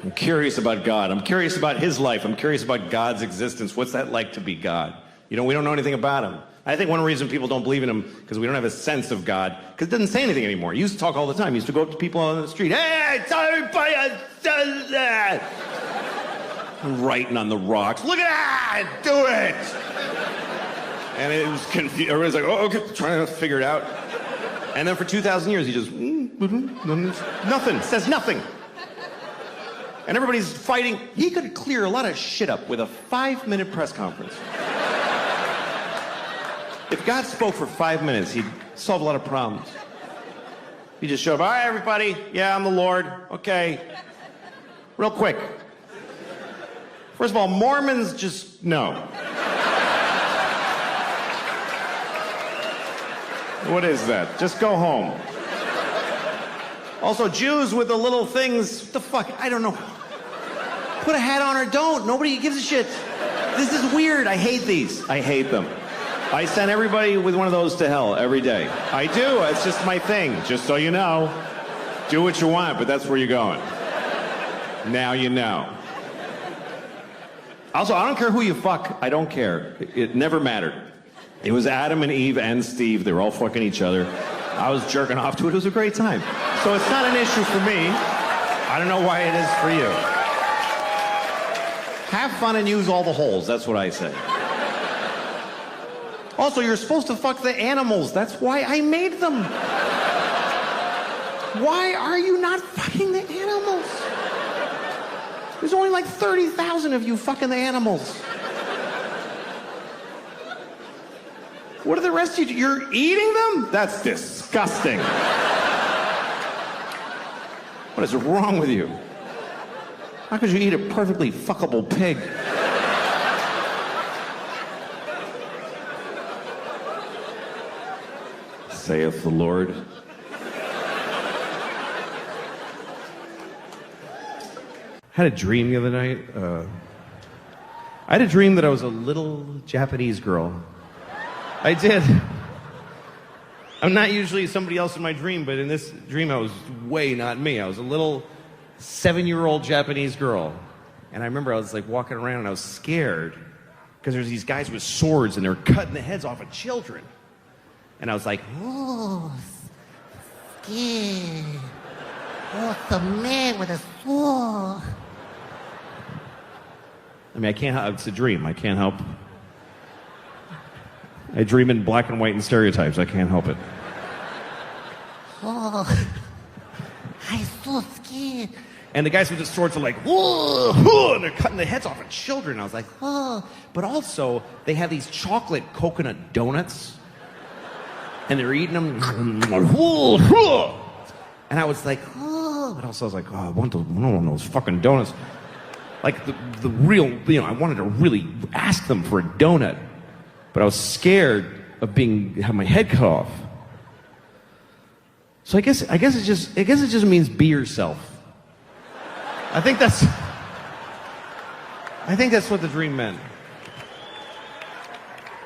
I'm curious about God. I'm curious about his life. I'm curious about God's existence. What's that like to be God? You know, we don't know anything about him. I think one reason people don't believe in him because we don't have a sense of God, because it doesn't say anything anymore. He used to talk all the time. He used to go up to people on the street. Hey, tell everybody I said that. I'm writing on the rocks. Look at that! Do it! And it was confused. Everybody's like, oh, okay, trying to figure it out. And then for 2,000 years, he just, nothing, says nothing. And everybody's fighting. He could clear a lot of shit up with a 5-minute press conference. If God spoke for 5 minutes, he'd solve a lot of problems. He'd just show up, all right, everybody, yeah, I'm the Lord, okay. Real quick. First of all, Mormons just no. What is that? Just go home. Also, Jews with the little things, what the fuck, I don't know. Put a hat on or don't, nobody gives a shit. This is weird, I hate these. I hate them. I send everybody with one of those to hell every day. I do, it's just my thing, just so you know. Do what you want, but that's where you're going. Now you know. Also, I don't care who you fuck, I don't care. It never mattered. It was Adam and Eve and Steve, they were all fucking each other. I was jerking off to it, it was a great time. So it's not an issue for me. I don't know why it is for you. Have fun and use all the holes, that's what I say. Also, you're supposed to fuck the animals. That's why I made them. Why are you not fucking the animals? There's only like 30,000 of you fucking the animals. What are the rest of you? You're eating them? That's disgusting. What is wrong with you? How could you eat a perfectly fuckable pig? Saith the Lord. I had a dream the other night. I had a dream that I was a little Japanese girl. I did. I'm not usually somebody else in my dream, but in this dream I was way not me. I was a little 7-year-old Japanese girl. And I remember I was like walking around and I was scared because there's these guys with swords and they're cutting the heads off of children. And I was like, oh, scared. Oh, it's a man with a sword. I mean, I can't help, it's a dream. I can't help. I dream in black and white and stereotypes. I can't help it. Oh, I'm so scared. And the guys with the swords are like, whoa, whoa, and they're cutting the heads off of children. I was like, oh. But also, they have these chocolate coconut donuts. And they're eating them. And I was like, oh. But also I was like, oh, I want one of those fucking donuts. Like the real, you know, I wanted to really ask them for a donut. But I was scared of having my head cut off. So I guess it just means be yourself. I think that's what the dream meant.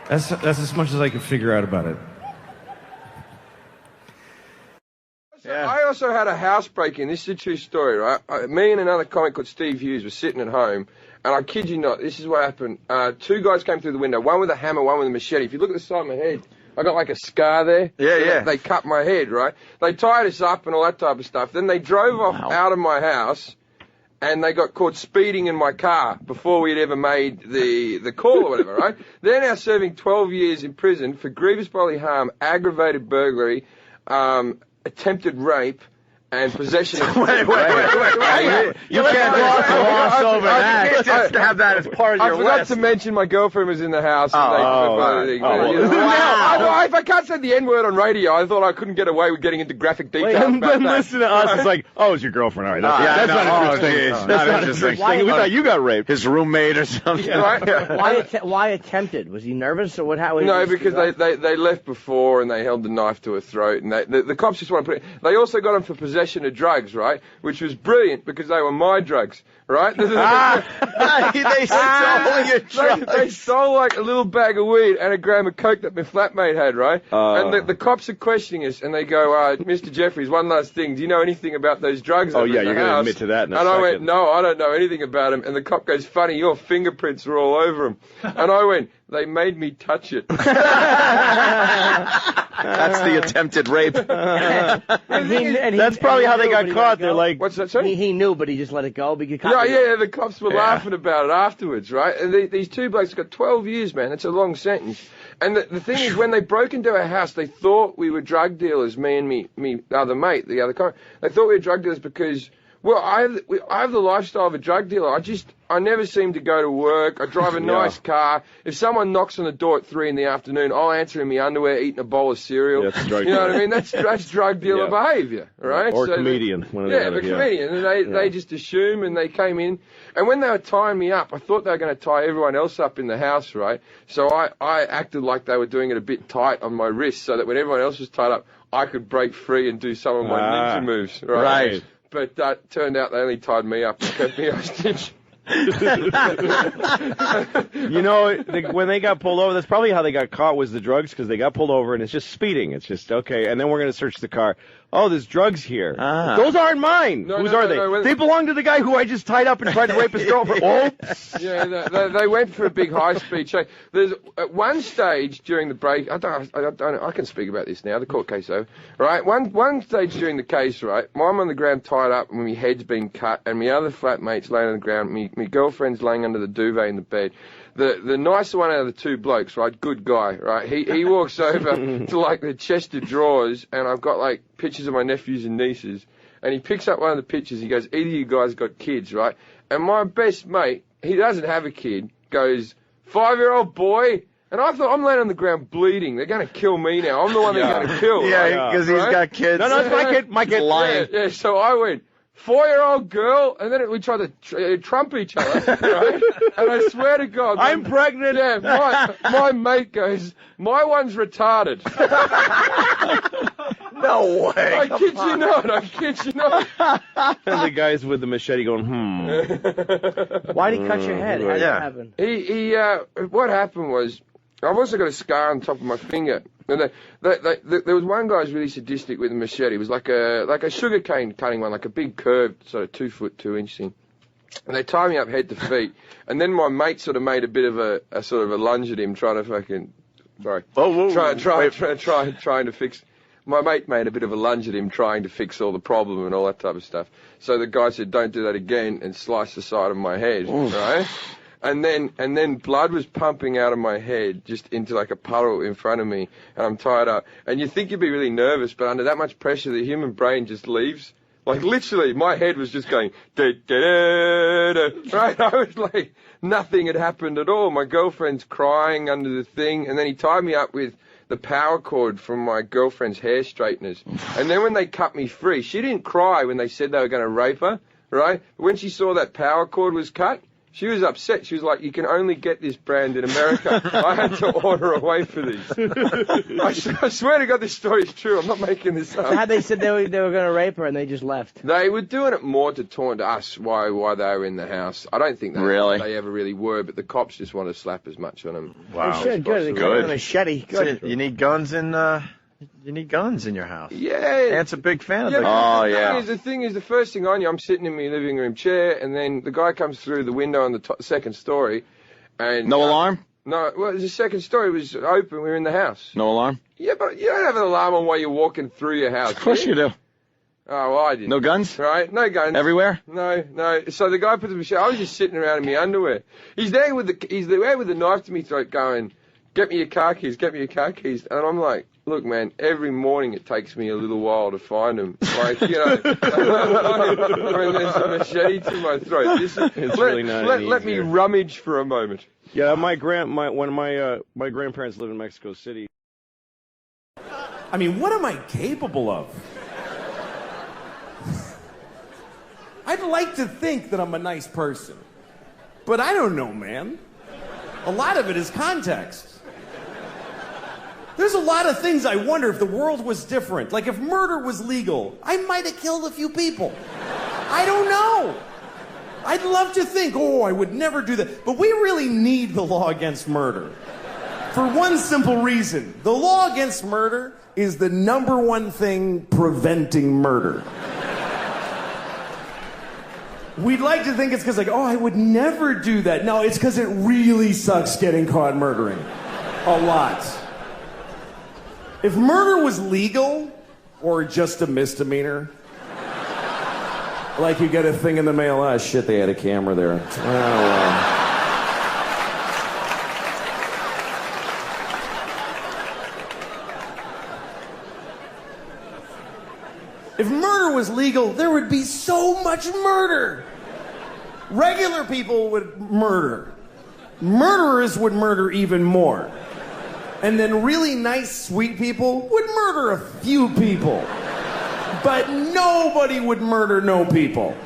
That's as much as I could figure out about it. Yeah. I also had a house break-in. This is a true story, right? Me and another comic called Steve Hughes were sitting at home, and I kid you not, this is what happened. 2 guys came through the window, one with a hammer, one with a machete. If you look at the side of my head, I got like a scar there. Yeah. They cut my head, right? They tied us up and all that type of stuff. Then they drove off out of my house, and they got caught speeding in my car before we'd ever made the call or whatever, right? They're now serving 12 years in prison for grievous bodily harm, aggravated burglary, attempted rape, and possession of... Wait. You can't gloss over that. You can't just have that as part of your list. I forgot to mention my girlfriend was in the house. If I can't say the N-word on radio, I thought I couldn't get away with getting into graphic details about that. Listen to us, it's like, oh, it's your girlfriend. All right, that's not interesting. That's not interesting. We thought you got raped. His roommate or something. Why attempted? Was he nervous or what? No, because they left before and they held the knife to her throat, and the cops just want to put it... They also got him for possession of drugs, right? Which was brilliant because they were my drugs, right? They stole your drugs. They stole like a little bag of weed and a gram of coke that my flatmate had, right? And the cops are questioning us, and they go, Mr. Jeffries, one last thing. Do you know anything about those drugs? Oh, yeah, you're going to admit to that in a second. And I went, no, I don't know anything about them. And the cop goes, funny, your fingerprints are all over them. And I went, they made me touch it. That's the attempted rape. That's probably how they got caught. They're like, what's that, sorry? He knew, but he just let it go. Yeah, the cops were laughing about it afterwards, right? And these two blokes got 12 years, man. That's a long sentence. And the thing is, when they broke into our house, they thought we were drug dealers, me and me other mate, the other guy. They thought we were drug dealers because, well, I have the lifestyle of a drug dealer. I never seem to go to work. I drive a nice car. If someone knocks on the door at 3 PM, I'll answer in my underwear, eating a bowl of cereal. That's drug you know what I mean? That's drug dealer behaviour, right? Or comedian. Comedian. And they just assume, and they came in. And when they were tying me up, I thought they were going to tie everyone else up in the house, right? So I acted like they were doing it a bit tight on my wrist so that when everyone else was tied up, I could break free and do some of my ninja moves, right? But that turned out they only tied me up and kept me hostage. When they got pulled over, that's probably how they got caught, was the drugs, because they got pulled over and it's just speeding. It's just, okay, and then we're going to search the car. Oh, there's drugs here. Those aren't mine. Whose are they? They belong to the guy who I just tied up and tried to rape his girlfriend. Oops. Yeah, they went for a big high-speed chase. There's at one stage during the break, I can speak about this now, the court case over, right? One stage during the case, right, I'm on the ground tied up and my head's been cut, and my other flatmate's laying on the ground, my girlfriend's laying under the duvet in the bed. The nicer one out of the two blokes, right, good guy, right, he walks over to like the chest of drawers, and I've got like pictures of my nephews and nieces, and he picks up one of the pictures, he goes, either you guys got kids, right? And my best mate, he doesn't have a kid, goes, 5-year-old boy. And I thought, I'm laying on the ground bleeding. They're going to kill me now. I'm the one they're going to kill. Yeah, because he's got kids. No, it's my kid. My kid. Lying. Yeah, so I went, 4-year-old girl, and then we tried to trump each other, right? And I swear to God, I'm pregnant. Yeah, my mate goes, my one's retarded. No way. I kid you not. And the guys with the machete going, Why did he cut your head? How did that happen? What happened was, I've also got a scar on top of my finger. And there was one guy who was really sadistic with a machete. It was like a sugar cane cutting one, like a big curved sort of 2 foot 2 inch thing. And they tied me up head to feet. And then my mate sort of made a bit of a sort of a lunge at him, trying to fucking, sorry, trying to fix. My mate made a bit of a lunge at him, trying to fix all the problem and all that type of stuff. So the guy said, "Don't do that again," and sliced the side of my head, right? And then blood was pumping out of my head just into like a puddle in front of me, and I'm tied up. And you think you'd be really nervous, but under that much pressure, the human brain just leaves. Like literally, my head was just going, da, da, da, da. Right? I was like, nothing had happened at all. My girlfriend's crying under the thing, and then he tied me up with the power cord from my girlfriend's hair straighteners. And then when they cut me free, she didn't cry when they said they were going to rape her, right? But when she saw that power cord was cut, she was upset. She was like, you can only get this brand in America. I had to order away for these. I swear to God this story is true. I'm not making this up. So how they said they were going to rape her and they just left? They were doing it more to taunt us why they were in the house. I don't think they ever really were, but the cops just want to slap as much on them. Wow. They should. Good. Good. Machete. Good. So you need guns in... You need guns in your house. Yeah. Ant's a big fan of them. The thing is, the first thing I knew, I'm sitting in my living room chair, and then the guy comes through the window on the second story. And no alarm? No, well, the second story was open. We were in the house. No alarm? Yeah, but you don't have an alarm on while you're walking through your house. Of course you do. Oh, well, I didn't. No guns? Right, no guns. Everywhere? No. So the guy put the machete. I was just sitting around in my underwear. He's there with the knife to me throat going, get me your car keys, get me your car keys. And I'm like, look, man, every morning it takes me a little while to find them. Like, you know, when there's a machete to my throat. Let me rummage for a moment. Yeah, when my grandparents lived in Mexico City. I mean, what am I capable of? I'd like to think that I'm a nice person, but I don't know, man. A lot of it is context. There's a lot of things I wonder if the world was different. Like if murder was legal, I might have killed a few people. I don't know. I'd love to think, I would never do that. But we really need the law against murder. For one simple reason. The law against murder is the number one thing preventing murder. We'd like to think it's because, I would never do that. No, it's because it really sucks getting caught murdering. A lot. If murder was legal, or just a misdemeanor, like you get a thing in the mail, shit, they had a camera there. If murder was legal, there would be so much murder. Regular people would murder. Murderers would murder even more. And then really nice, sweet people would murder a few people. But nobody would murder no people.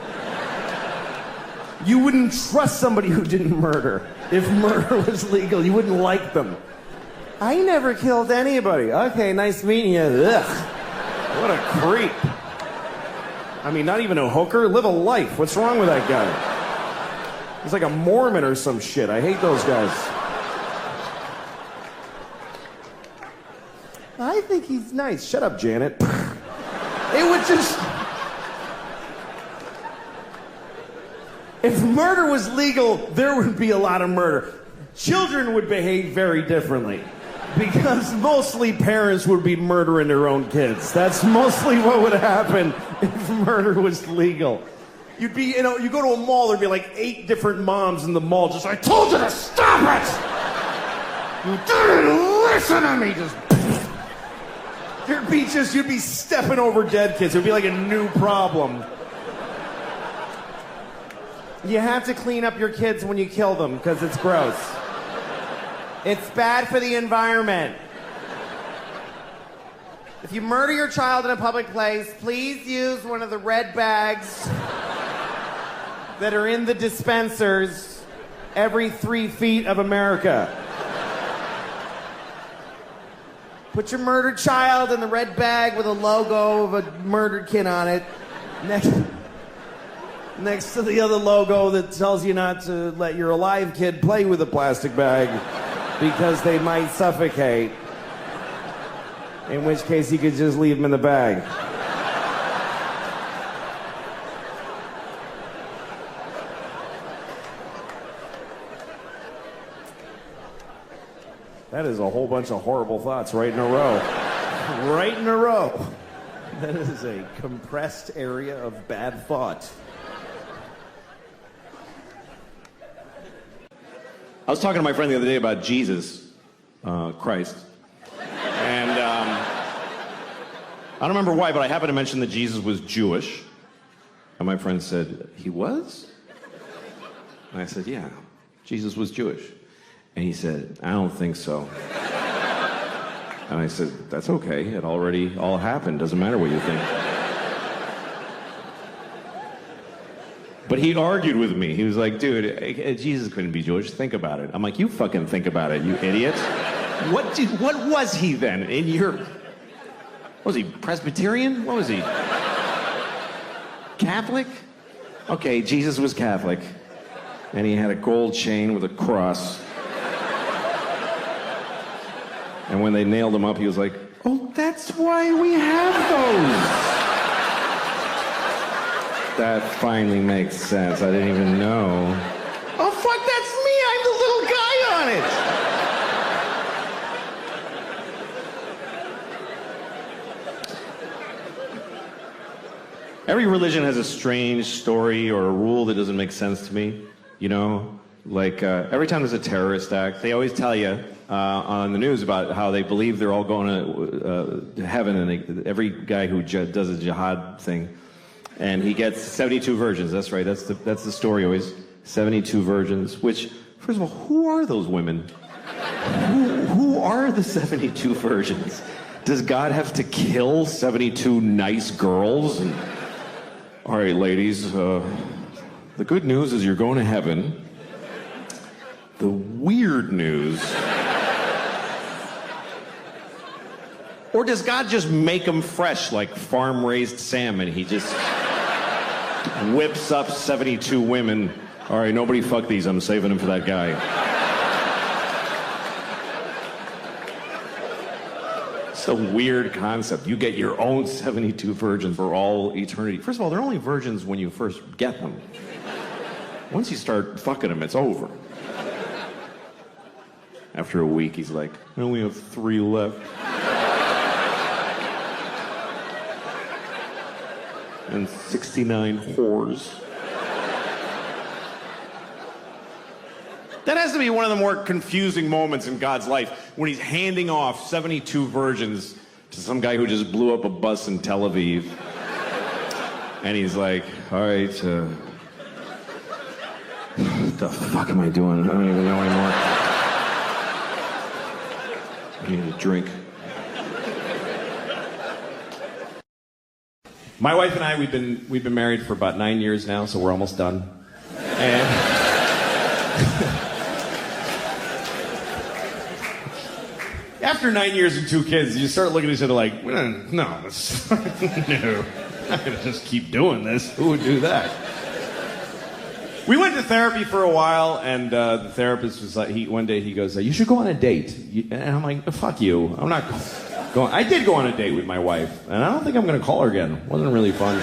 You wouldn't trust somebody who didn't murder. If murder was legal, you wouldn't like them. I never killed anybody. Okay, nice meeting you. Ugh. What a creep. I mean, not even a hooker. Live a life. What's wrong with that guy? He's like a Mormon or some shit. I hate those guys. I think he's nice. Shut up, Janet. It would just... If murder was legal, there would be a lot of murder. Children would behave very differently. Because mostly parents would be murdering their own kids. That's mostly what would happen if murder was legal. You'd be, you go to a mall, there'd be like 8 different moms in the mall just, I told you to stop it! You didn't listen to me! You'd be stepping over dead kids. It'd be like a new problem. You have to clean up your kids when you kill them, because it's gross. It's bad for the environment. If you murder your child in a public place, please use one of the red bags that are in the dispensers every 3 feet of America. Put your murdered child in the red bag with a logo of a murdered kid on it. Next to the other logo that tells you not to let your alive kid play with a plastic bag because they might suffocate. In which case you could just leave them in the bag. That is a whole bunch of horrible thoughts right in a row. Right in a row. That is a compressed area of bad thought. I was talking to my friend the other day about Jesus Christ. And I don't remember why, but I happened to mention that Jesus was Jewish. And my friend said, he was? And I said, yeah, Jesus was Jewish. And he said, I don't think so. And I said, that's okay. It already all happened. Doesn't matter what you think. But he argued with me. He was like, dude, Jesus couldn't be Jewish. Think about it. I'm like, you fucking think about it, you idiot. What was he then? Was he Presbyterian? What was he? Catholic? Okay, Jesus was Catholic. And he had a gold chain with a cross. And when they nailed him up, he was like, oh, that's why we have those. That finally makes sense. I didn't even know. Oh, fuck, that's me. I'm the little guy on it. Every religion has a strange story or a rule that doesn't make sense to me. You know? Like, every time there's a terrorist act, they always tell you on the news about how they believe they're all going to heaven, and every guy who does a jihad thing, and he gets 72 virgins. That's right. That's the story always. 72 virgins. Which, first of all, who are those women? Who are the 72 virgins? Does God have to kill 72 nice girls? All right, ladies. The good news is you're going to heaven. The weird news. Or does God just make them fresh like farm-raised salmon? He just whips up 72 women. All right, nobody fuck these. I'm saving them for that guy. It's a weird concept. You get your own 72 virgins for all eternity. First of all, they're only virgins when you first get them. Once you start fucking them, it's over. After a week, he's like, I only have 3 left. And 69 whores. That has to be one of the more confusing moments in God's life, when he's handing off 72 virgins to some guy who just blew up a bus in Tel Aviv. And he's like, all right, what the fuck am I doing? I don't even know anymore. I need a drink. My wife and I, we've been married for about 9 years now, so we're almost done. And after 9 years and 2 kids, you start looking at each other like, no, no, I'm not gonna just keep doing this. Who would do that? We went to therapy for a while, and the therapist was like, one day he goes, you should go on a date. And I'm like, fuck you. I'm not going. I did go on a date with my wife, and I don't think I'm going to call her again. It wasn't really fun.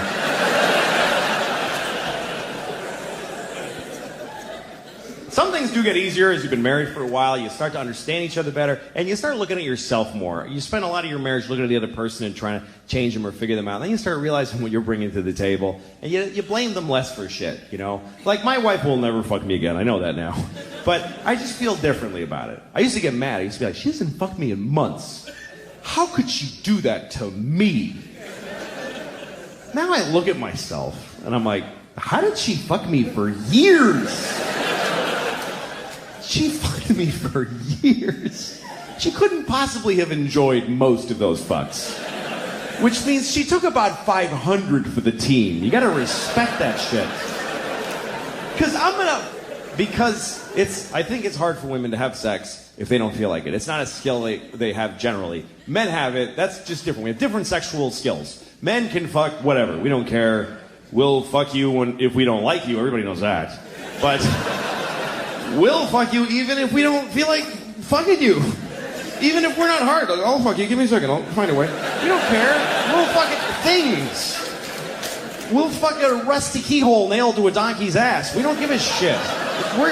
Some things do get easier as you've been married for a while. You start to understand each other better, and you start looking at yourself more. You spend a lot of your marriage looking at the other person and trying to change them or figure them out. Then you start realizing what you're bringing to the table, and you blame them less for shit, you know? Like, my wife will never fuck me again. I know that now. But I just feel differently about it. I used to get mad. I used to be like, she hasn't fucked me in months. How could she do that to me? Now I look at myself, and I'm like, how did she fuck me for years? She fucked me for years. She couldn't possibly have enjoyed most of those fucks. Which means she took about 500 for the team. You gotta respect that shit. I think it's hard for women to have sex if they don't feel like it. It's not a skill they have generally. Men have it, that's just different. We have different sexual skills. Men can fuck whatever, we don't care. We'll fuck you if we don't like you, everybody knows that. But we'll fuck you even if we don't feel like fucking you. Even if we're not hard. Like, I'll fuck you, give me a second, I'll find a way. We don't care. We'll fuck things. We'll fuck a rusty keyhole nailed to a donkey's ass. We don't give a shit.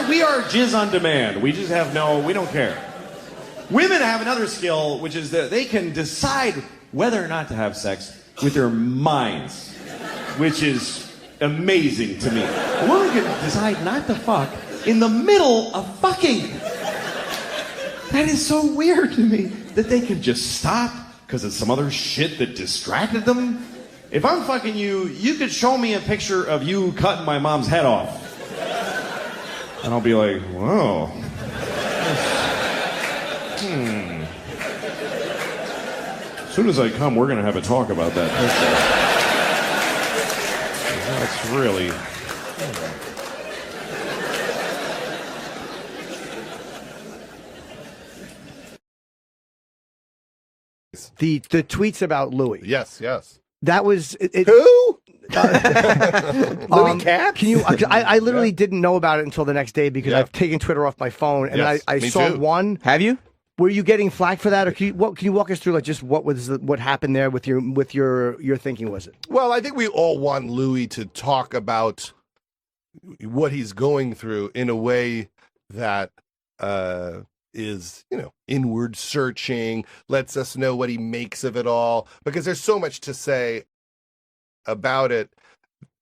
We are jizz on demand. We just we don't care. Women have another skill, which is that they can decide whether or not to have sex with their minds, which is amazing to me. A woman can decide not to fuck in the middle of fucking. That is so weird to me, that they can just stop because of some other shit that distracted them. If I'm fucking you, you could show me a picture of you cutting my mom's head off. And I'll be like, whoa. As soon as I come, we're going to have a talk about that picture. That's really... The tweets about Louis. Yes. That was Who? Louis Katz? Can you? I literally didn't know about it until the next day because I've taken Twitter off my phone, and I saw too. one. Have you? Were you getting flack for that, or can you walk us through like just what happened there with your thinking? Was it? Well, I think we all want Louis to talk about what he's going through in a way that is, inward searching, lets us know what he makes of it all, because there's so much to say about it.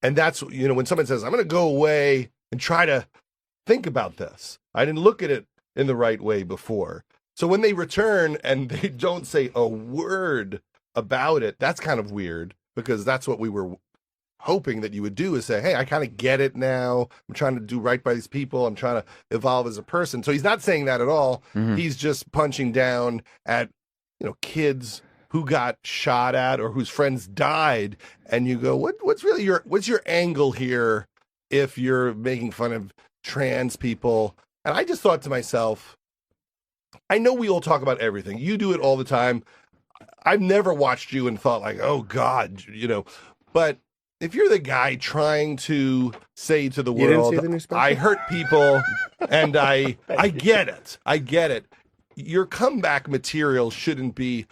And that's, when someone says, I'm going to go away and try to think about this. I didn't look at it in the right way before. So when they return and they don't say a word about it, that's kind of weird, because that's what we were hoping that you would do, is say, hey, I kind of get it now. I'm trying to do right by these people. I'm trying to evolve as a person. So he's not saying that at all. Mm-hmm. He's just punching down at, kids who got shot at or whose friends died. And you go, what's really what's your angle here if you're making fun of trans people? And I just thought to myself, I know we all talk about everything. You do it all the time. I've never watched you and thought like, oh God, but if you're the guy trying to say to the You didn't world, see the new special? I hurt people and I get it. I get it. Your comeback material shouldn't be,